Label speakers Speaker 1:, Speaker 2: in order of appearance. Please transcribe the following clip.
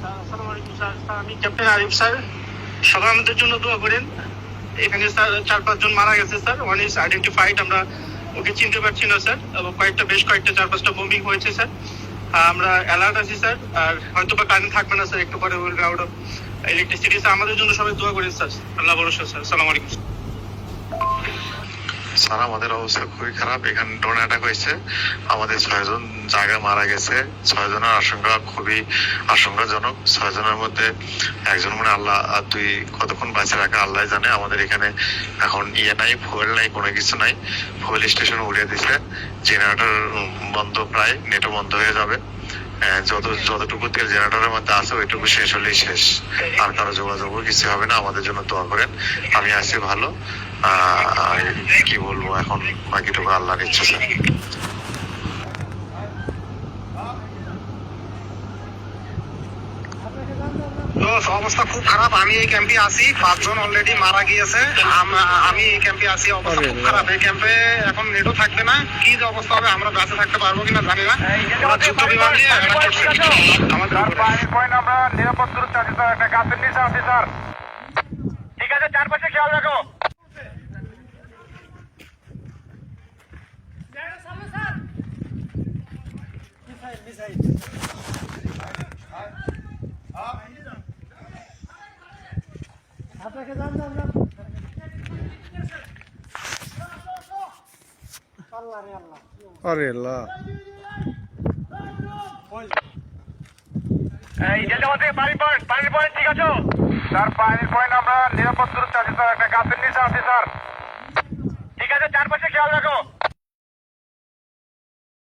Speaker 1: আসসালামু আলাইকুম স্যার। আমি ক্যাপ্টেন আরিফ স্যার। সবাই আমাদের জন্য দোয়া করেন। এখানে স্যার 4-5 জন মারা গেছে স্যার। ওয়ান ইজ আইডেন্টিফাইড, আমরা ওকে চিনতে পারছি না স্যার, এবং বেশ কয়েকটা 4-5টা বোম্বিং হয়েছে স্যার। আমরা অ্যালার্ট আছি স্যার। আর হয়তো বা কারেন্ট থাকবে না স্যার, একটু পরে will out of electricity sir. আমাদের জন্য সবাই দোয়া করেন স্যার। আল্লাহ ভরসা স্যার। আসসালামু আলাইকুম
Speaker 2: স্যার। আমাদের অবস্থা খুবই খারাপ। এখানে ড্রোন অ্যাটাক হয়েছে, আমাদের 6 জন জায়গায় মারা গেছে। 6 জনের আশঙ্কা খুবই আশঙ্কাজনক। 6 জনের মধ্যে একজন মানে আল্লাহ, আর 2 কতক্ষণ বাঁচে রাখা আল্লাহ জানে। আমাদের এখানে এখন নাই, ফুয়েল নাই, কোনো কিছু নাই। ফুয়েল স্টেশন উড়িয়ে দিছে, জেনারেটর বন্ধ, প্রায় নেটও বন্ধ হয়ে যাবে। যতটুকু তেল জেনারেটরের মধ্যে আছে ওইটুকু শেষ হলেই শেষ, আর কারো যোগাযোগও কিছু হবে না। আমাদের জন্য দোয়া করেন। আমি আছি ভালো। কি বলবো এখন, বাকিটুকু আল্লাহর ইচ্ছা স্যার।
Speaker 3: অবস্থা খুব খারাপ। আমি এই ক্যাম্পে আছি, 5 জন অলরেডি মারা গিয়েছে। আমি এই ক্যাম্পে আছি, অবস্থা খুব খারাপ। এই ক্যাম্পে এখন নেটও থাকবে না। কি যে অবস্থা হবে, আমরা বেঁচে থাকতে পারবো কিনা জানি না। ওরা যুদ্ধ বিমান দিয়ে আমাদের
Speaker 4: আমরা নিরাপদ দূরত্বে আছি স্যার, একটা গাছের নিচে আছি স্যার। ঠিক আছে, চারপাশে খেয়াল রাখো।
Speaker 5: আরে আল্লাহ,
Speaker 4: এই জেলটা থেকে পানির পয়েন্ট ঠিক আছে স্যার? পানির পয়েন্ট আমরা নিরাপদ দূরত্বে আছি স্যার, একটা গাছের নিচে আছি স্যার। ঠিক আছে, চারপাশে খেয়াল রাখো।